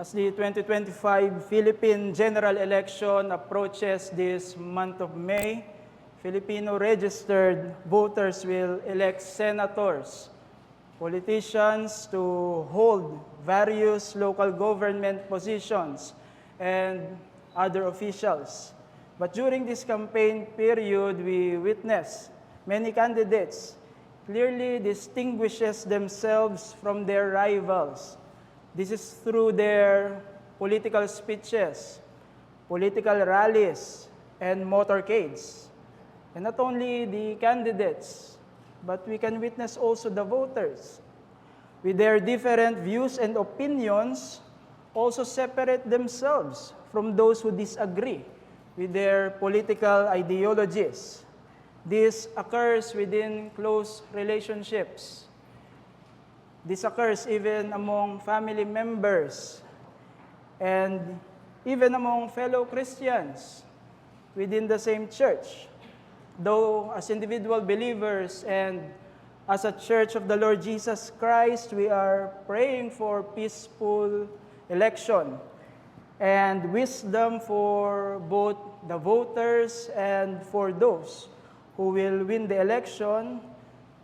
As the 2025 Philippine general election approaches this month of May, Filipino registered voters will elect senators, politicians to hold various local government positions, and other officials. But during this campaign period, we witness many candidates clearly distinguishes themselves from their rivals. This is through their political speeches, political rallies, and motorcades. And not only the candidates, but we can witness also the voters. With their different views and opinions, also separate themselves from those who disagree with their political ideologies. This occurs within close relationships. This occurs even among family members and even among fellow Christians within the same church. Though as individual believers and as a church of the Lord Jesus Christ, we are praying for peaceful election and wisdom for both the voters and for those who will win the election.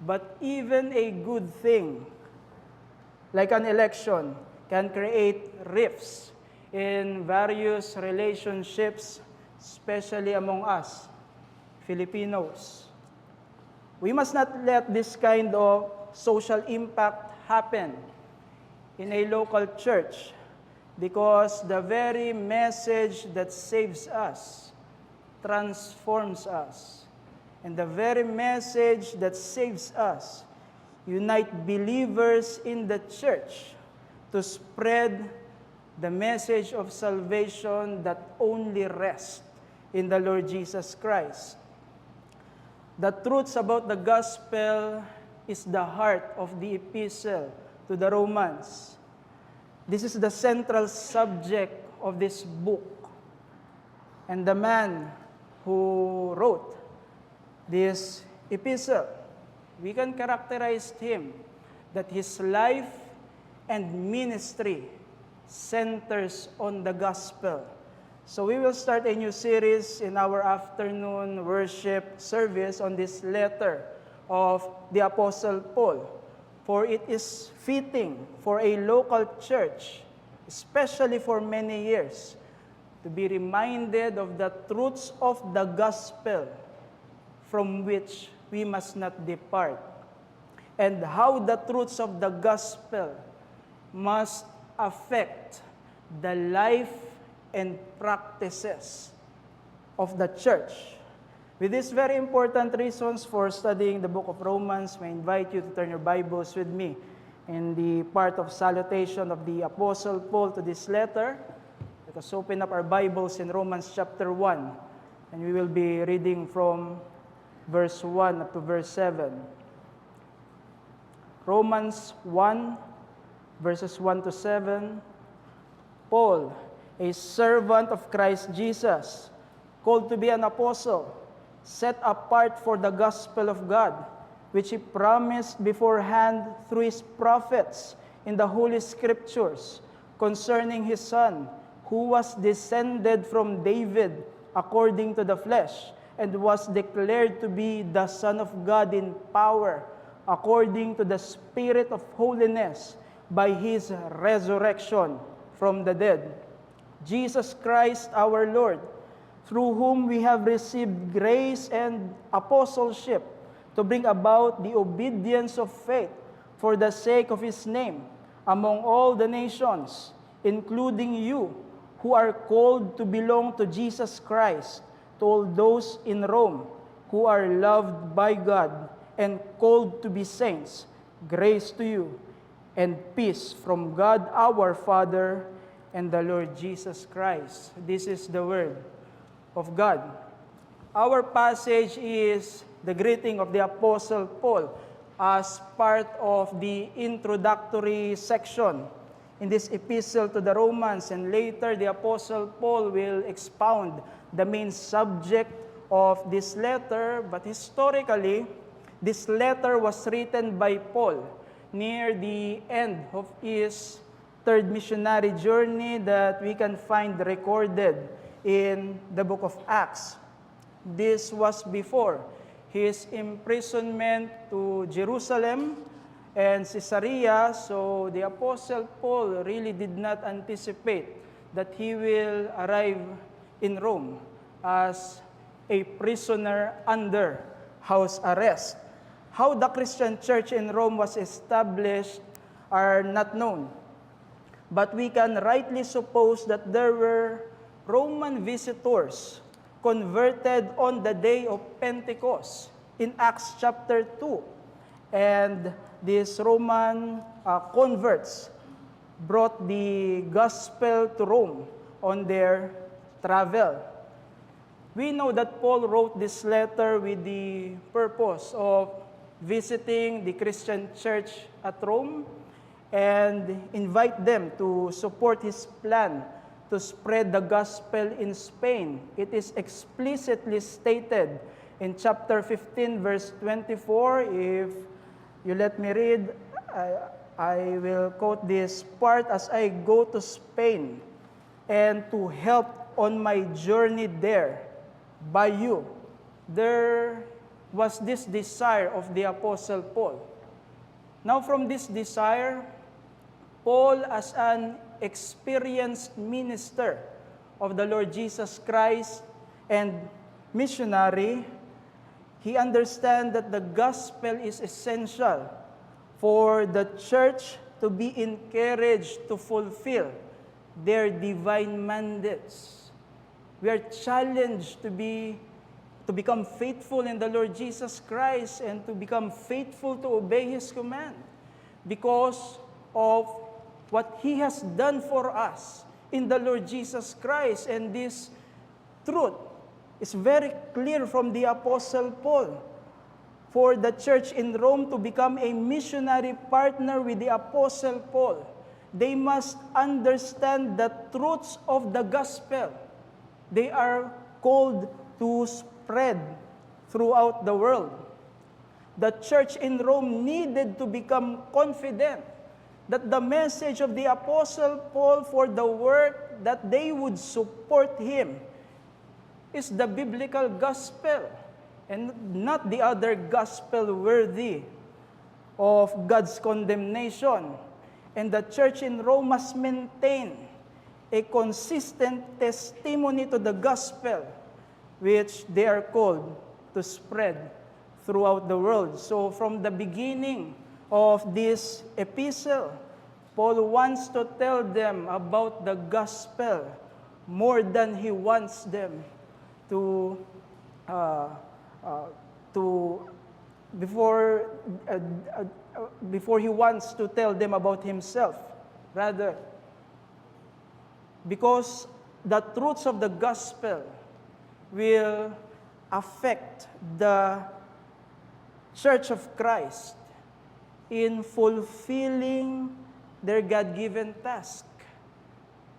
But even a good thing, like an election, can create rifts in various relationships, especially among us, Filipinos. We must not let this kind of social impact happen in a local church, because the very message that saves us transforms us. And the very message that saves us unite believers in the church to spread the message of salvation that only rests in the Lord Jesus Christ. The truths about the gospel is the heart of the epistle to the Romans. This is the central subject of this book. And the man who wrote this epistle, we can characterize him that his life and ministry centers on the gospel. So we will start a new series in our afternoon worship service on this letter of the Apostle Paul. For it is fitting for a local church, especially for many years, to be reminded of the truths of the gospel from which we must not depart, and how the truths of the gospel must affect the life and practices of the church. With these very important reasons for studying the book of Romans, I invite you to turn your Bibles with me in the part of salutation of the Apostle Paul to this letter. Let us open up our Bibles in Romans chapter 1, and we will be reading from verse 1 up to verse 7. Romans 1, verses 1 to 7. Paul, a servant of Christ Jesus, called to be an apostle, set apart for the gospel of God, which he promised beforehand through his prophets in the Holy Scriptures, concerning his Son, who was descended from David according to the flesh, and was declared to be the Son of God in power, according to the Spirit of holiness, by his resurrection from the dead. Jesus Christ our Lord, through whom we have received grace and apostleship to bring about the obedience of faith for the sake of his name among all the nations, including you, who are called to belong to Jesus Christ, to all those in Rome who are loved by God and called to be saints. Grace to you and peace from God our Father and the Lord Jesus Christ. This is the word of God. Our passage is the greeting of the Apostle Paul as part of the introductory section in this epistle to the Romans, and later the Apostle Paul will expound the main subject of this letter. But historically, this letter was written by Paul near the end of his third missionary journey that we can find recorded in the book of Acts. This was before his imprisonment to Jerusalem and Caesarea, so the Apostle Paul really did not anticipate that he will arrive in Rome as a prisoner under house arrest. How the Christian church in Rome was established are not known, but we can rightly suppose that there were Roman visitors converted on the day of Pentecost in Acts chapter 2. And these Roman converts brought the gospel to Rome on their travel. We know that Paul wrote this letter with the purpose of visiting the Christian church at Rome and invite them to support his plan to spread the gospel in Spain. It is explicitly stated in chapter 15, verse 24. If you let me read, I will quote this part. As I go to Spain and to help on my journey there by you. There was this desire of the Apostle Paul. Now from this desire, Paul, as an experienced minister of the Lord Jesus Christ and missionary, he understands that the gospel is essential for the church to be encouraged to fulfill their divine mandates. We are challenged to become faithful in the Lord Jesus Christ and to become faithful to obey His command because of what He has done for us in the Lord Jesus Christ. And this truth is very clear from the Apostle Paul. For the church in Rome to become a missionary partner with the Apostle Paul, they must understand the truths of the gospel. They are called to spread throughout the world. The church in Rome needed to become confident that the message of the Apostle Paul for the work that they would support him is the biblical gospel and not the other gospel worthy of God's condemnation. And the church in Rome must maintain a consistent testimony to the gospel which they are called to spread throughout the world. So from the beginning of this epistle, Paul wants to tell them about the gospel more than he wants them to before he wants to tell them about himself. Rather, because the truths of the gospel will affect the Church of Christ in fulfilling their God-given task.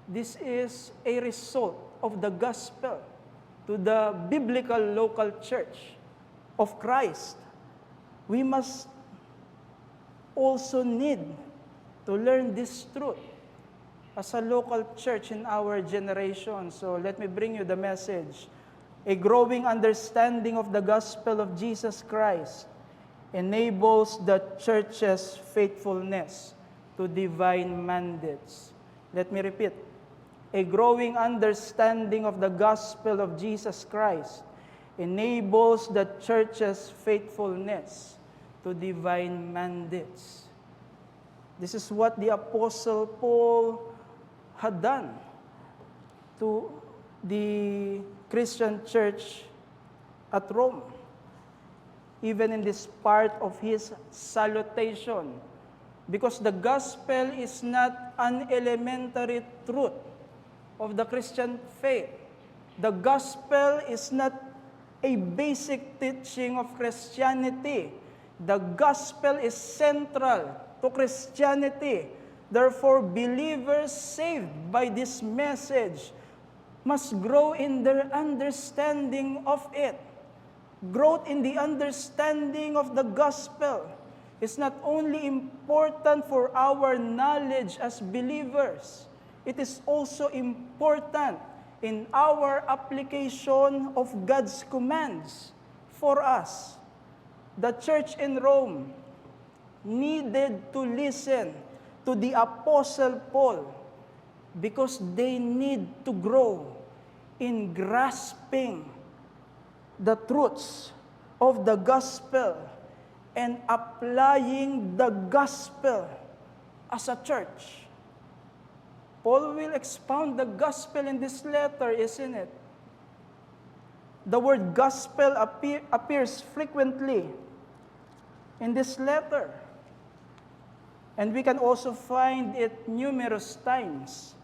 This is a result of the gospel to the biblical local church of Christ. We must also need to learn this truth as a local church in our generation. So let me bring you the message. A growing understanding of the gospel of Jesus Christ enables the church's faithfulness to divine mandates. Let me repeat. A growing understanding of the gospel of Jesus Christ enables the church's faithfulness to divine mandates. This is what the Apostle Paul had done to the Christian church at Rome. Even in this part of his salutation, because the gospel is not an elementary truth of the Christian faith. The gospel is not a basic teaching of Christianity. The gospel is central to Christianity. Therefore, believers saved by this message must grow in their understanding of it. Growth in the understanding of the gospel is not only important for our knowledge as believers, it is also important in our application of God's commands for us. The church in Rome needed to listen to the Apostle Paul because they need to grow in grasping the truths of the gospel and applying the gospel as a church. Paul will expound the gospel in this letter, isn't it? The word gospel appears frequently in this letter. And we can also find it numerous times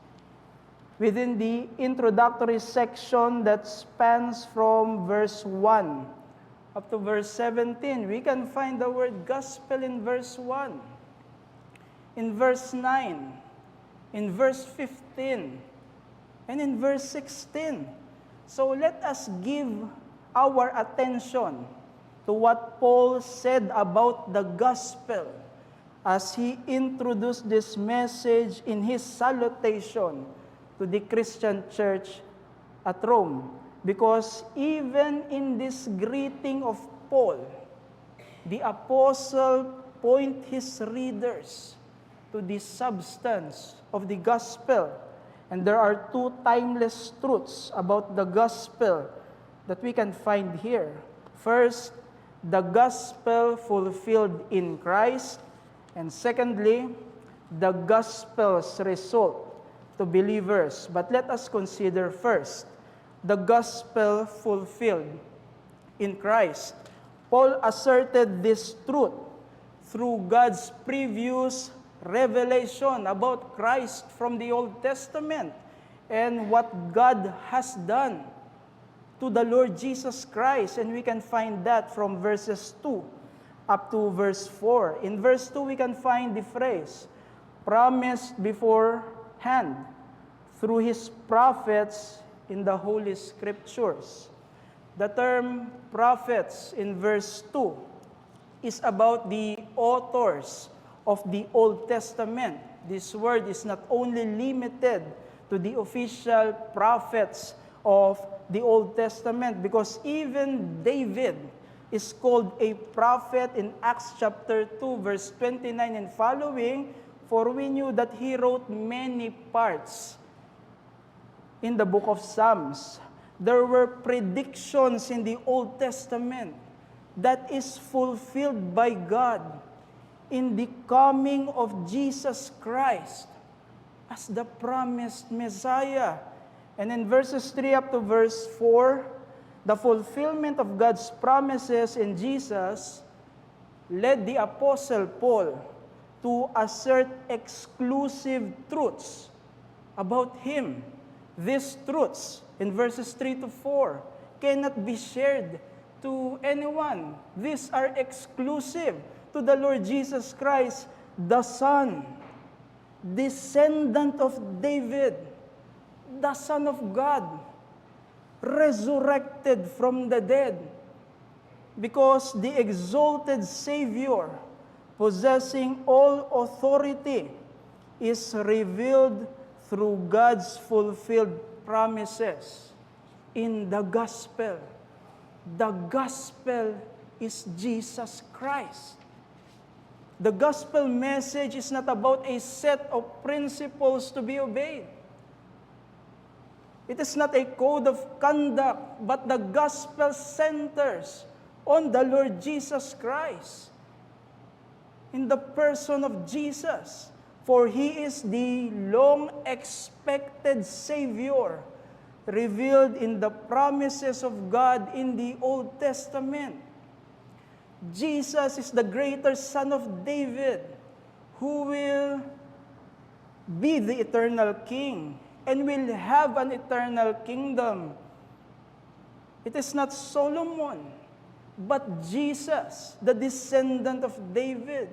within the introductory section that spans from verse 1 up to verse 17. We can find the word gospel in verse 1, in verse 9, in verse 15, and in verse 16. So let us give our attention to what Paul said about the gospel as he introduced this message in his salutation to the Christian church at Rome. Because even in this greeting of Paul, the apostle points his readers to the substance of the gospel. And there are two timeless truths about the gospel that we can find here. First, the gospel fulfilled in Christ. And secondly, the gospel's result to believers. But let us consider first the gospel fulfilled in Christ. Paul asserted this truth through God's previous revelation about Christ from the Old Testament and what God has done to the Lord Jesus Christ. And we can find that from verses 2 up to verse 4. In verse 2, we can find the phrase, promised beforehand through His prophets in the Holy Scriptures. The term prophets in verse 2 is about the authors of the Old Testament. This word is not only limited to the official prophets of the Old Testament, because even David is called a prophet in Acts chapter 2, verse 29 and following, for we knew that he wrote many parts in the book of Psalms. There were predictions in the Old Testament that is fulfilled by God in the coming of Jesus Christ as the promised Messiah. And in verses 3 up to verse 4, the fulfillment of God's promises in Jesus led the Apostle Paul to assert exclusive truths about Him. These truths, in verses 3 to 4, cannot be shared to anyone. These are exclusive to the Lord Jesus Christ, the Son, descendant of David, the Son of God, resurrected from the dead, because the exalted Savior, possessing all authority, is revealed through God's fulfilled promises in the gospel. The gospel is Jesus Christ. The gospel message is not about a set of principles to be obeyed. It is not a code of conduct, but the gospel centers on the Lord Jesus Christ, in the person of Jesus. For He is the long-expected Savior, revealed in the promises of God in the Old Testament. Jesus is the greater Son of David, who will be the eternal King and will have an eternal kingdom. It is not Solomon, but Jesus, the descendant of David.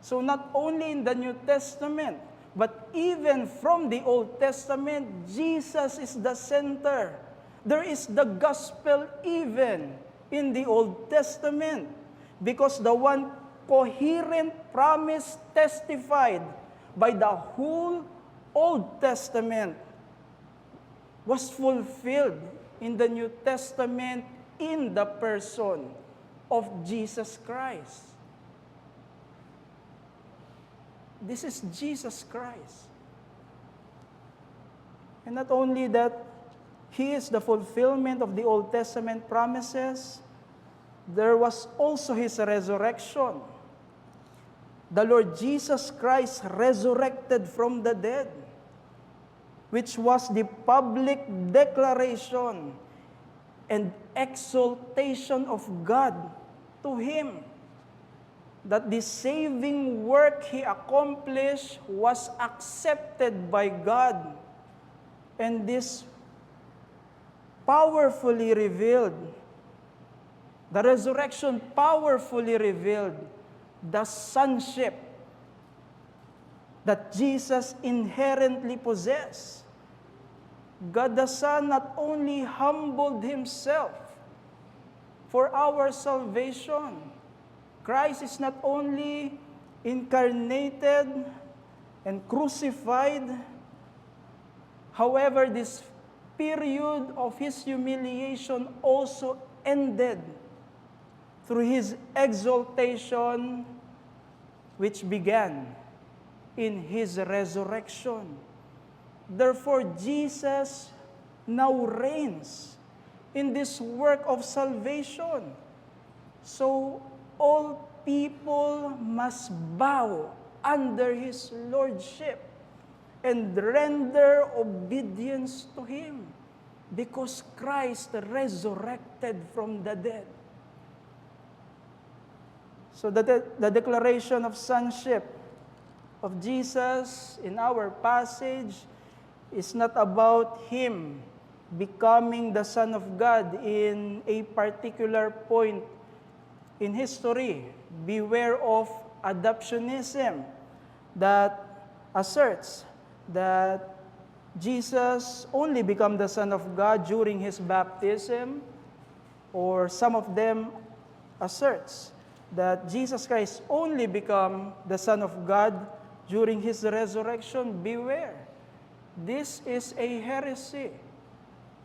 So not only in the New Testament, but even from the Old Testament, Jesus is the center. There is the gospel even in the Old Testament, because the one coherent promise testified by the whole Old Testament was fulfilled in the New Testament in the person of Jesus Christ. This is Jesus Christ. And not only that, He is the fulfillment of the Old Testament promises, there was also His resurrection. The Lord Jesus Christ resurrected from the dead, which was the public declaration and exaltation of God to Him, that the saving work He accomplished was accepted by God, and this powerfully revealed, the resurrection powerfully revealed the sonship that Jesus inherently possessed. God the Son not only humbled Himself for our salvation. Christ is not only incarnated and crucified. However, this period of His humiliation also ended through His exaltation, which began in His resurrection. Therefore, Jesus now reigns in this work of salvation. So, all people must bow under His lordship and render obedience to Him, because Christ resurrected from the dead. So the declaration of sonship of Jesus in our passage is not about Him becoming the Son of God in a particular point in history. Beware of adoptionism that asserts that Jesus only became the Son of God during His baptism, or some of them asserts that Jesus Christ only became the Son of God during His resurrection. Beware. This is a heresy.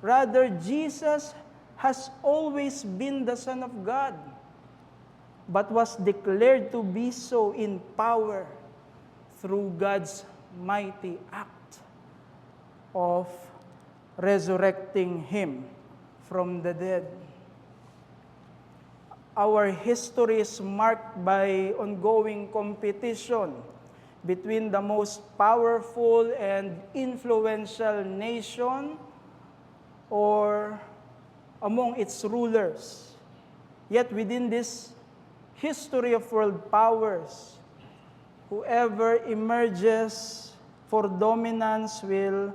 Rather, Jesus has always been the Son of God, but was declared to be so in power through God's mighty act of resurrecting Him from the dead. Our history is marked by ongoing competition between the most powerful and influential nation or among its rulers. Yet within this history of world powers, whoever emerges for dominance will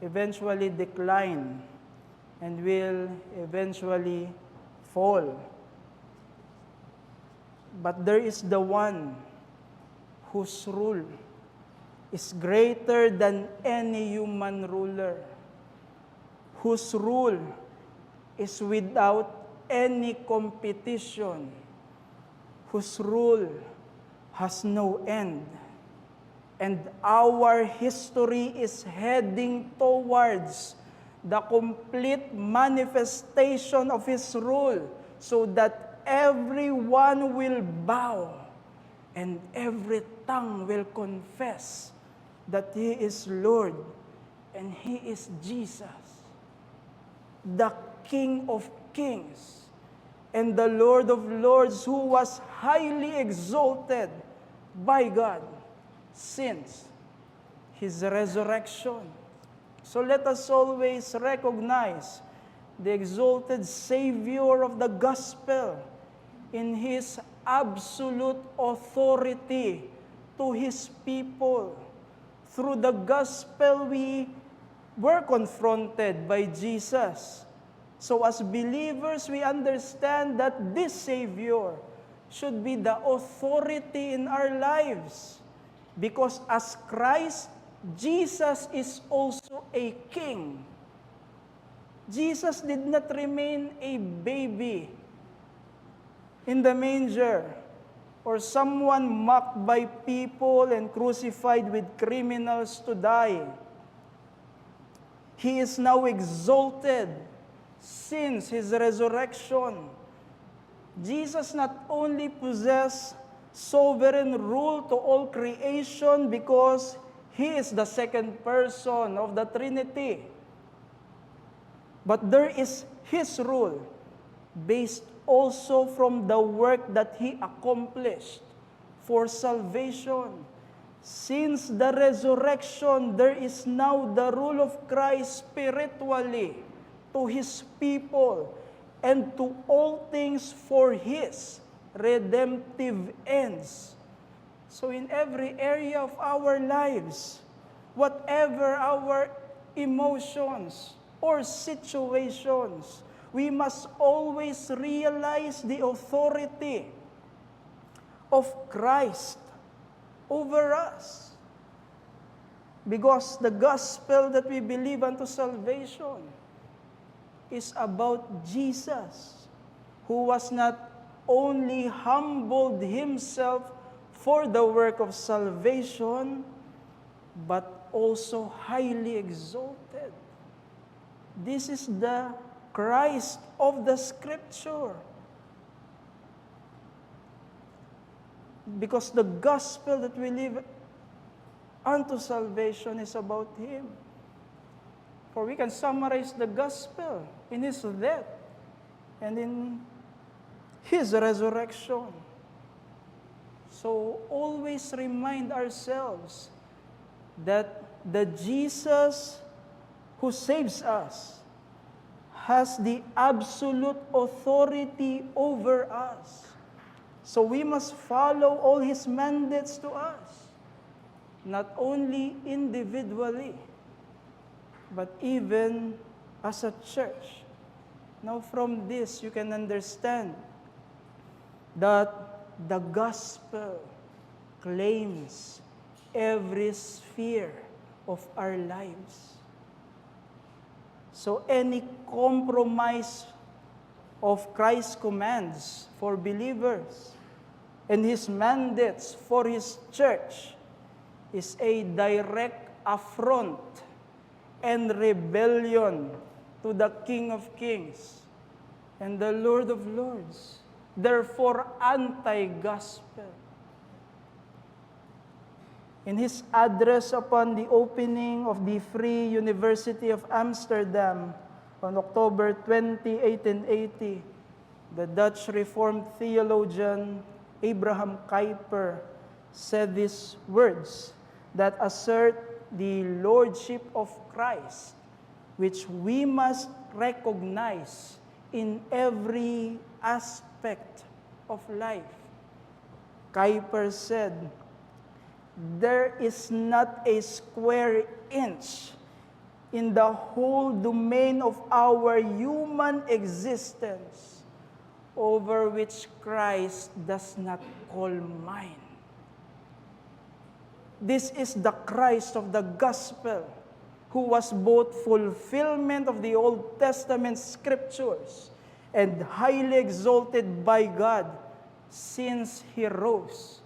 eventually decline and will eventually fall. But there is the one whose rule is greater than any human ruler, whose rule is without any competition, whose rule has no end. And our history is heading towards the complete manifestation of His rule, so that everyone will bow and every tongue will confess that He is Lord and He is Jesus, the King of Kings and the Lord of Lords, who was highly exalted by God since His resurrection. So let us always recognize the exalted Savior of the gospel in His absolute authority to His people. Through the gospel, we were confronted by Jesus. So as believers, we understand that this Savior should be the authority in our lives. Because as Christ, Jesus is also a king. Jesus did not remain a baby in the manger, or someone mocked by people and crucified with criminals to die. He is now exalted since His resurrection. Jesus not only possessed sovereign rule to all creation because He is the second person of the Trinity, but there is His rule based also from the work that He accomplished for salvation. Since the resurrection, there is now the rule of Christ spiritually to His people and to all things for His redemptive ends. So in every area of our lives, whatever our emotions or situations, we must always realize the authority of Christ over us. Because the gospel that we believe unto salvation is about Jesus, who was not only humbled Himself for the work of salvation, but also highly exalted. This is the Christ of the Scripture. Because the gospel that we live unto salvation is about Him. For we can summarize the gospel in His death and in His resurrection. So always remind ourselves that the Jesus who saves us has the absolute authority over us. So we must follow all His mandates to us, not only individually, but even as a church. Now from this, you can understand that the gospel claims every sphere of our lives. So any compromise of Christ's commands for believers and His mandates for His church is a direct affront and rebellion to the King of Kings and the Lord of Lords. Therefore, anti-gospel. In his address upon the opening of the Free University of Amsterdam on October 20, 1880, the Dutch Reformed theologian Abraham Kuyper said these words that assert the lordship of Christ, which we must recognize in every aspect of life. Kuyper said, "There is not a square inch in the whole domain of our human existence over which Christ does not call mine." This is the Christ of the gospel, who was both fulfillment of the Old Testament scriptures and highly exalted by God since He rose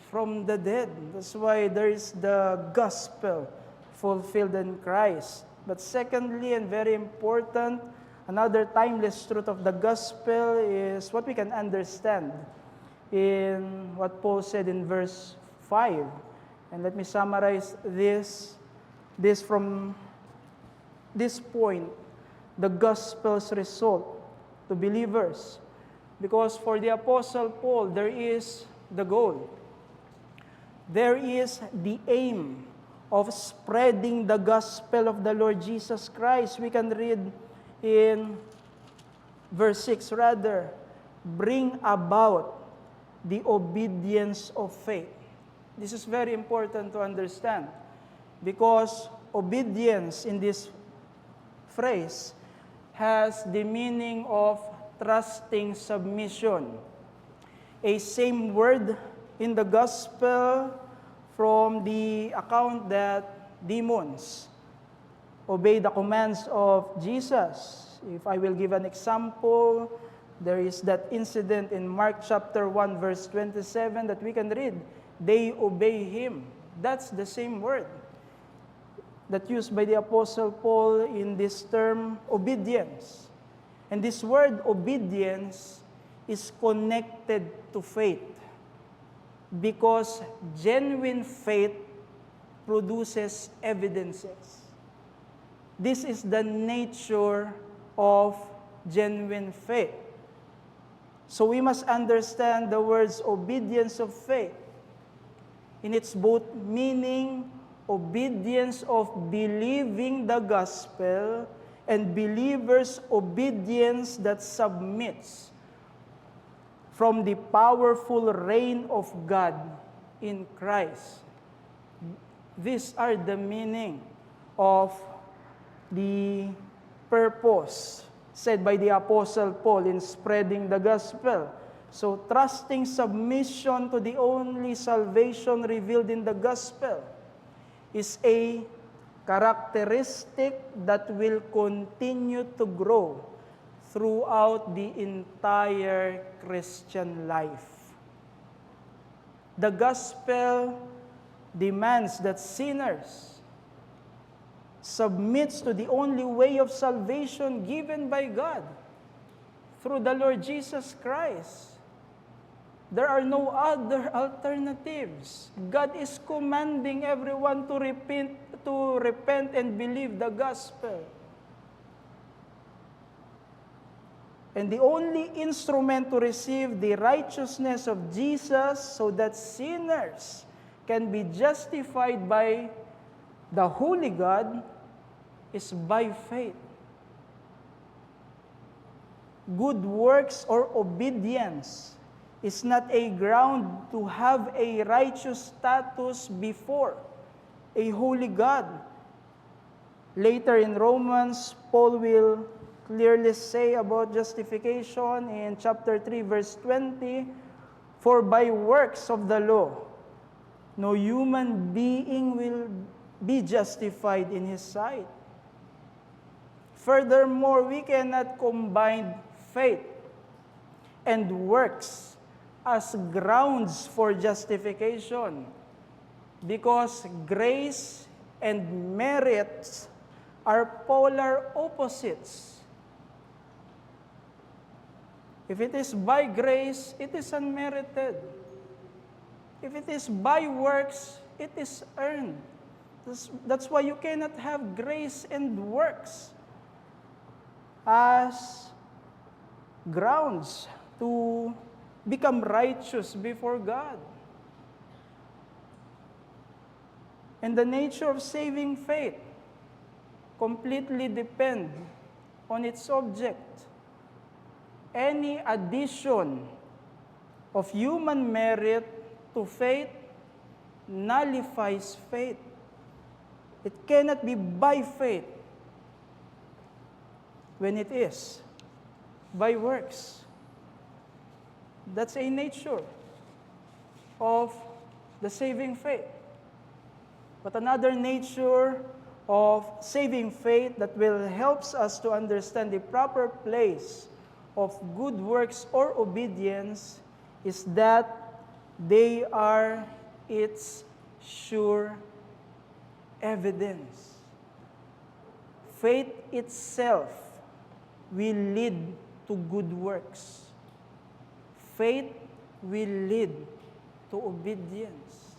from the dead. That's why there is the gospel fulfilled in Christ. But secondly, and very important, another timeless truth of the gospel is what we can understand in what Paul said in verse 5. And let me summarize this from this point, the gospel's result to believers. Because for the Apostle Paul, there is the goal. There is the aim of spreading the gospel of the Lord Jesus Christ. We can read in verse 6, bring about the obedience of faith. This is very important to understand because obedience in this phrase has the meaning of trusting submission. A same word in the gospel from the account that demons obey the commands of Jesus. If I will give an example, There is that incident in Mark chapter 1, verse 27 that we can read. They obey him. That's the same word that used by the Apostle Paul in this term, obedience. And this word, obedience, is connected to faith because genuine faith produces evidences. This is the nature of genuine faith. So we must understand the words obedience of faith in its both meaning, obedience of believing the gospel, and believers' obedience that submits from the powerful reign of God in Christ. These are the meaning of the purpose said by the Apostle Paul in spreading the gospel. So, trusting submission to the only salvation revealed in the gospel is a characteristic that will continue to grow throughout the entire Christian life. The gospel demands that sinners submits to the only way of salvation given by God through the Lord Jesus Christ. There are no other alternatives. God is commanding everyone to repent and believe the gospel. And the only instrument to receive the righteousness of Jesus so that sinners can be justified by the Holy God is by faith. Good works or obedience is not a ground to have a righteous status before a holy God. Later in Romans, Paul will clearly say about justification in chapter 3, verse 20, "For by works of the law, no human being will be justified in his sight." Furthermore, we cannot combine faith and works as grounds for justification because grace and merit are polar opposites. If it is by grace, it is unmerited. If it is by works, it is earned. That's why you cannot have grace and works as grounds to become righteous before God. And the nature of saving faith completely depend on its object. Any addition of human merit to faith nullifies faith. It cannot be by faith when it is by works. That's a nature of the saving faith. But another nature of saving faith that will help us to understand the proper place of good works or obedience is that they are its sure evidence. Faith itself will lead to good works. Faith will lead to obedience.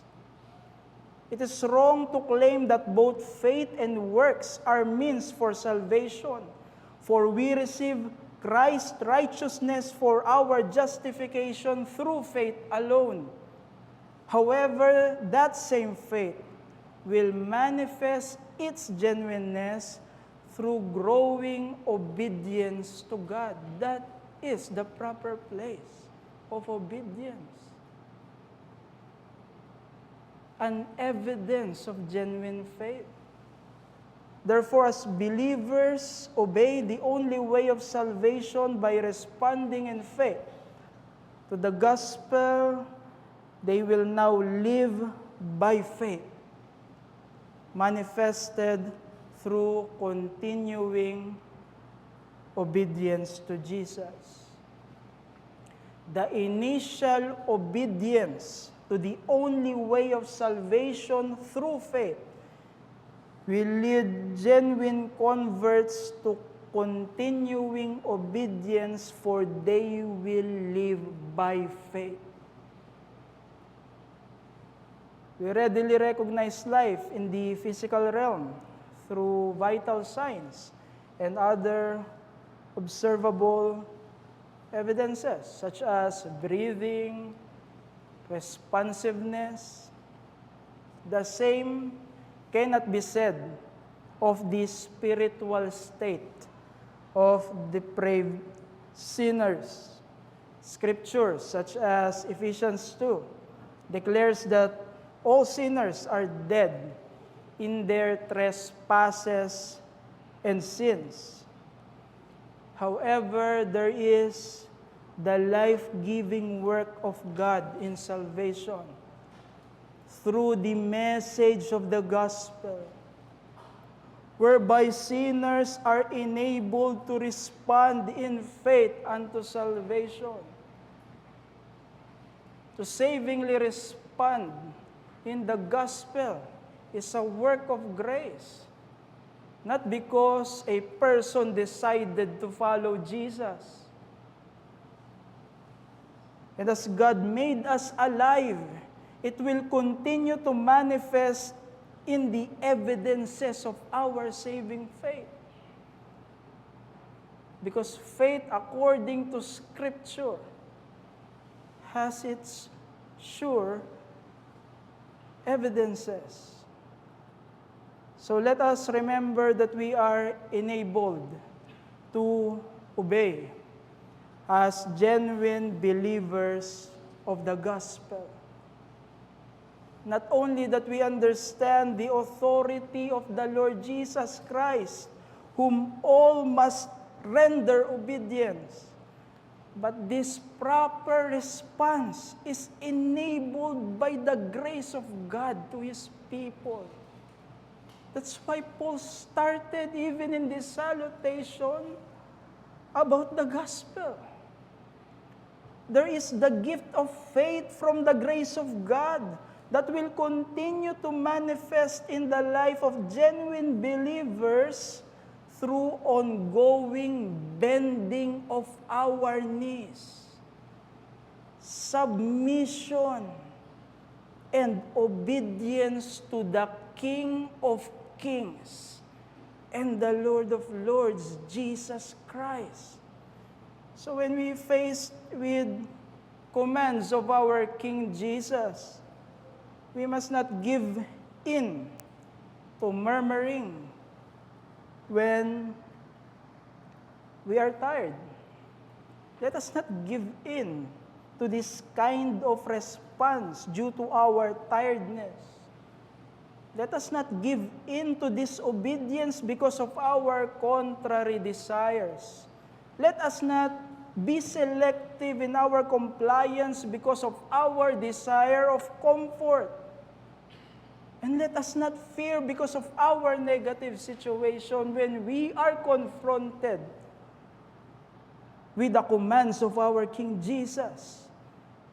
It is wrong to claim that both faith and works are means for salvation, for we receive Christ's righteousness for our justification through faith alone. However, that same faith will manifest its genuineness through growing obedience to God. That is the proper place of obedience. An evidence of genuine faith. Therefore, as believers obey the only way of salvation by responding in faith to the gospel, they will now live by faith, manifested through continuing obedience to Jesus. the initial obedience to the only way of salvation through faith will lead genuine converts to continuing obedience, for they will live by faith. We readily recognize life in the physical realm through vital signs and other observable evidences such as breathing, responsiveness. The same cannot be said of the spiritual state of depraved sinners. Scriptures such as Ephesians 2 declares that all sinners are dead in their trespasses and sins. However, there is the life-giving work of God in salvation through the message of the gospel, whereby sinners are enabled to respond in faith unto salvation, to savingly respond in the gospel is a work of grace, not because a person decided to follow Jesus. And as God made us alive, it will continue to manifest in the evidences of our saving faith. Because faith, according to Scripture, has its sure evidences. So let us remember that we are enabled to obey as genuine believers of the gospel. Not only that we understand the authority of the Lord Jesus Christ, whom all must render obedience, but this proper response is enabled by the grace of God to His people. That's why Paul started even in this salutation about the gospel. There is the gift of faith from the grace of God that will continue to manifest in the life of genuine believers through ongoing bending of our knees, submission, and obedience to the King of Kings and the Lord of Lords, Jesus Christ. So when we faced with commands of our King Jesus, we must not give in to murmuring when we are tired. Let us not give in to this kind of response due to our tiredness. Let us not give in to disobedience because of our contrary desires. Let us not be selective in our compliance because of our desire of comfort. And let us not fear because of our negative situation when we are confronted with the commands of our King Jesus.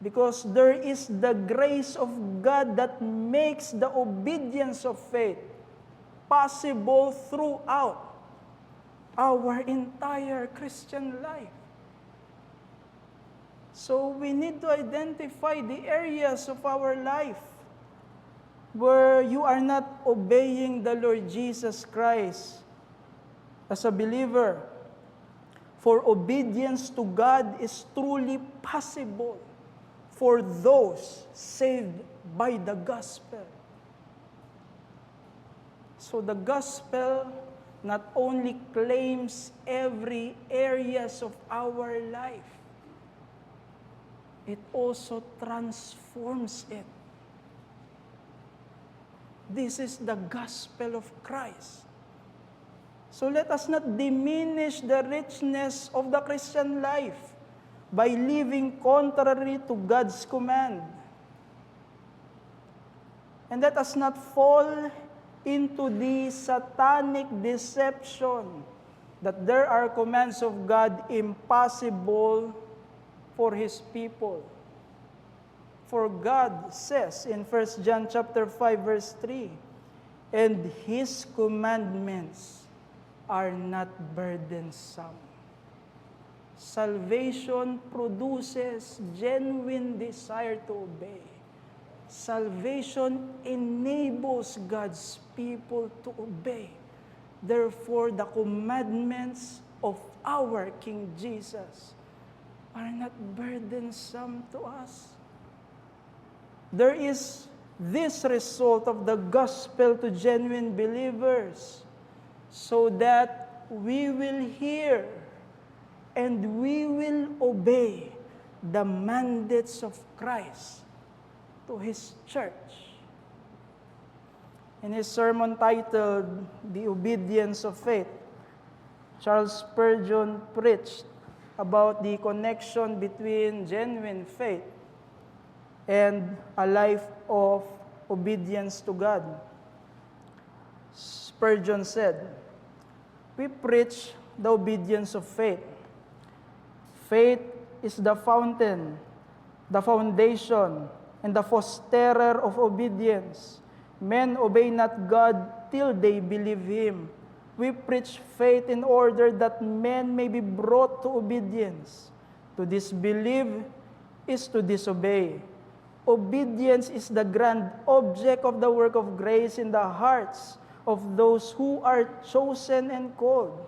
Because there is the grace of God that makes the obedience of faith possible throughout our entire Christian life. So we need to identify the areas of our life where you are not obeying the Lord Jesus Christ as a believer. For obedience to God is truly possible for those saved by the gospel. So the gospel not only claims every areas of our life, it also transforms it. This is the gospel of Christ. So let us not diminish the richness of the Christian life by living contrary to God's command. And let us not fall into the satanic deception that there are commands of God impossible for His people. For God says in 1 John chapter 5 verse 3, and His commandments are not burdensome. Salvation produces genuine desire to obey. Salvation enables God's people to obey. Therefore, the commandments of our King Jesus are not burdensome to us. There is this result of the gospel to genuine believers, so that we will hear and we will obey the mandates of Christ to His church. In his sermon titled, The Obedience of Faith, Charles Spurgeon preached about the connection between genuine faith and a life of obedience to God. Spurgeon said, we preach the obedience of faith. Faith is the fountain, the foundation, and the fosterer of obedience. Men obey not God till they believe Him. We preach faith in order that men may be brought to obedience. To disbelieve is to disobey. Obedience is the grand object of the work of grace in the hearts of those who are chosen and called.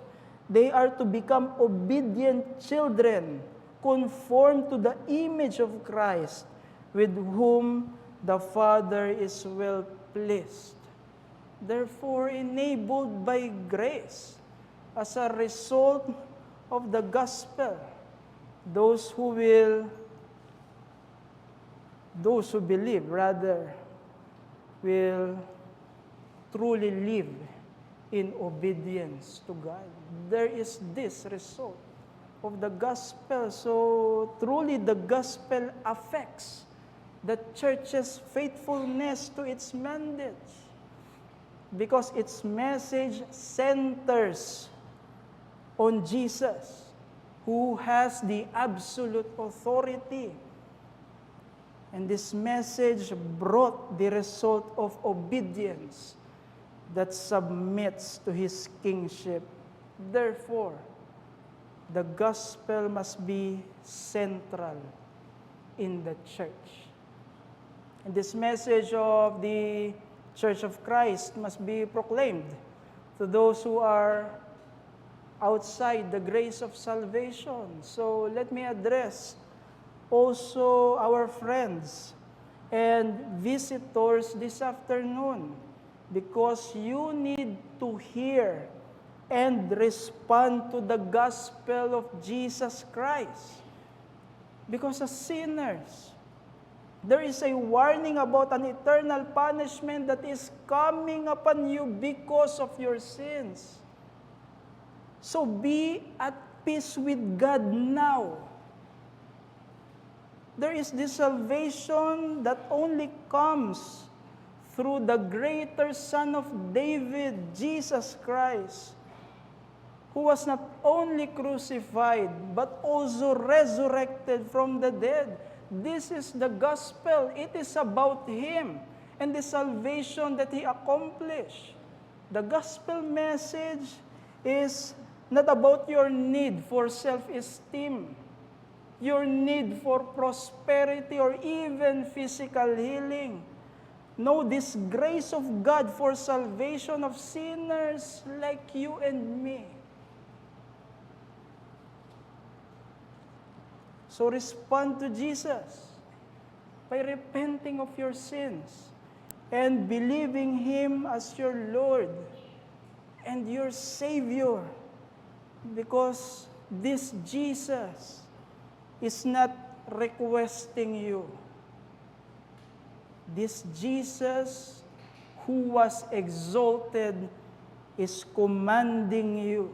They are to become obedient children, conformed to the image of Christ, with whom the Father is well pleased. Therefore, enabled by grace, as a result of the gospel, those who believe, will truly live in obedience to God. There is this result of the gospel. So truly the gospel affects the church's faithfulness to its mandates, because its message centers on Jesus, who has the absolute authority. And this message brought the result of obedience that submits to His kingship. Therefore, the gospel must be central in the church. And this message of the Church of Christ must be proclaimed to those who are outside the grace of salvation. So let me address also our friends and visitors this afternoon, because you need to hear and respond to the gospel of Jesus Christ. Because as sinners, there is a warning about an eternal punishment that is coming upon you because of your sins. So be at peace with God now. There is this salvation that only comes through the greater Son of David, Jesus Christ, who was not only crucified, but also resurrected from the dead. This is the gospel. It is about Him and the salvation that He accomplished. The gospel message is not about your need for self-esteem, your need for prosperity, or even physical healing. No, this grace of God for salvation of sinners like you and me. So respond to Jesus by repenting of your sins and believing Him as your Lord and your Savior, because this Jesus is not requesting you. This Jesus who was exalted is commanding you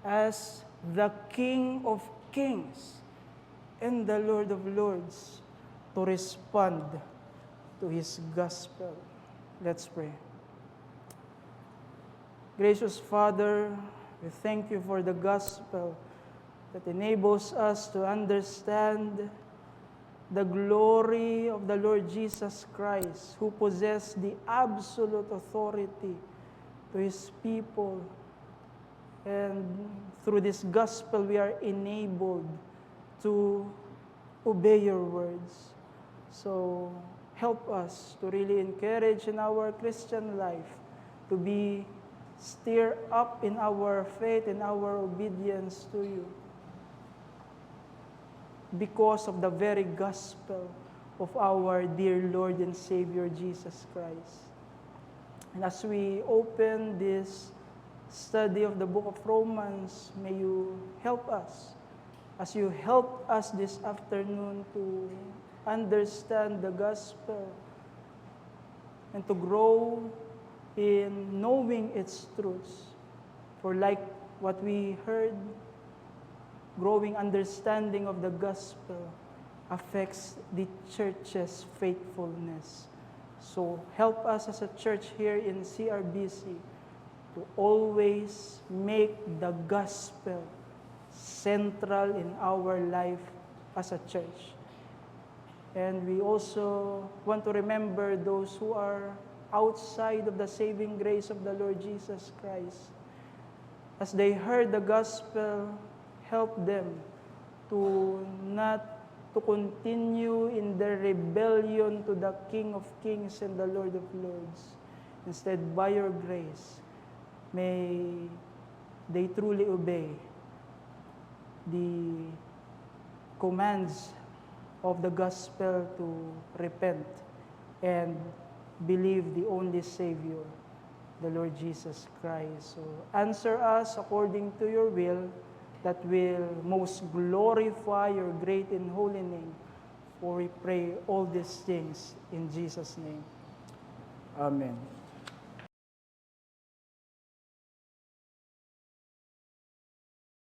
as the King of Kings and the Lord of Lords to respond to His gospel. Let's pray. Gracious Father, we thank You for the gospel that enables us to understand the glory of the Lord Jesus Christ, who possessed the absolute authority to His people. And through this gospel, we are enabled to obey your words. So help us to really encourage in our Christian life to be stirred up in our faith and our obedience to you, because of the very gospel of our dear Lord and Savior Jesus Christ. And as we open this study of the book of Romans, may you help us, as you help us this afternoon to understand the gospel and to grow in knowing its truths. For like what we heard, growing understanding of the gospel affects the church's faithfulness. So help us as a church here in CRBC to always make the gospel central in our life as a church. And we also want to remember those who are outside of the saving grace of the Lord Jesus Christ. As they heard the gospel, help them to not to continue in their rebellion to the King of Kings and the Lord of Lords. Instead, by your grace, may they truly obey the commands of the gospel to repent and believe the only Savior, the Lord Jesus Christ. So answer us according to your will, that will most glorify your great and holy name. For we pray all these things in Jesus' name. Amen.